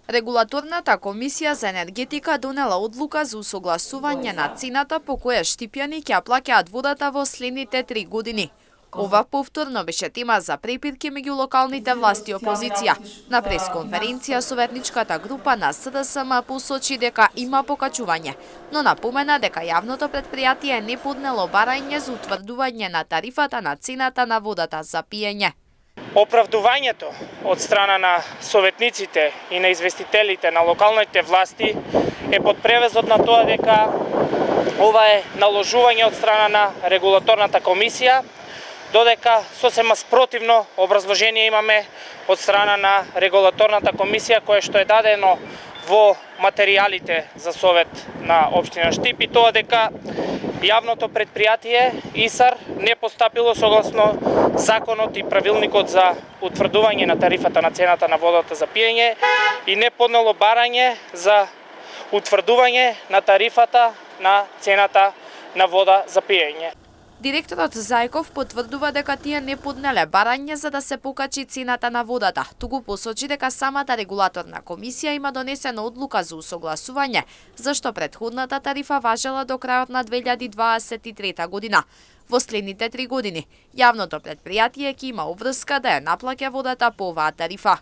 Регулаторната комисија за енергетика донела одлука за усогласување на цената по која Штипјани ќе плаќаат водата во следните 3 години. Ова повторно беше тема за препирки меѓу локалните власти и опозиција. На пресконференција советничката група на СДСМ посочи дека има покачување, но напомена дека јавното претпријатие не поднело барање за утврдување на тарифата на цената на водата за пиење. Оправдувањето од страна на советниците и на известителите на локалните власти е под превезот на тоа дека ова е наложување од страна на регулаторната комисија, додека сосема спротивно образложение имаме од страна на регулаторната комисија кое што е дадено во материјалите за совет на општина Штип и тоа дека јавното претпријатие ИСАР не постапило согласно законот и правилникот за утврдување на тарифата на цената на водата за пиење и не поднело барање за утврдување на тарифата на цената на вода за пиење. Директорот Зајков потврдува дека тие не поднеле барање за да се покачи цената на водата, туку посочи дека самата регулаторна комисија има донесена одлука за усогласување, зашто претходната тарифа важела до крајот на 2023 година. Во следните 3 години, јавното претпријатие ќе има обврска да ја наплаќа водата по оваа тарифа.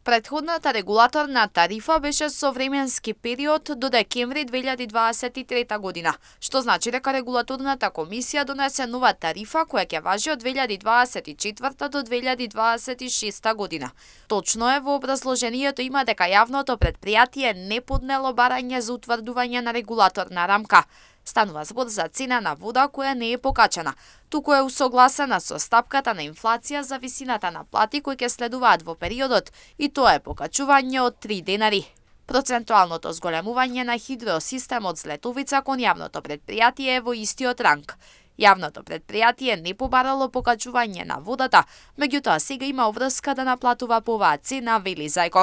Претходната регулаторна тарифа беше со временски период до декември 2023 година, што значи дека регулаторната комисија донесе нова тарифа која ќе важи од 2024 до 2026 година. Точно е, во образложението има дека јавното претпријатие не поднело барање за утврдување на регулаторна рамка. Станува збор за цена на вода која не е покачена, туку е усогласена со стапката на инфлација за висината на плати кои ќе следуваат во периодот и тоа е покачување од 3 денари. Процентуалното зголемување на хидросистемот Злетовица кон јавното претпријатие е во истиот ранг. Јавното претпријатие не побарало покачување на водата, меѓутоа сега има обврска да наплатува по оваа цена, вели Зајков.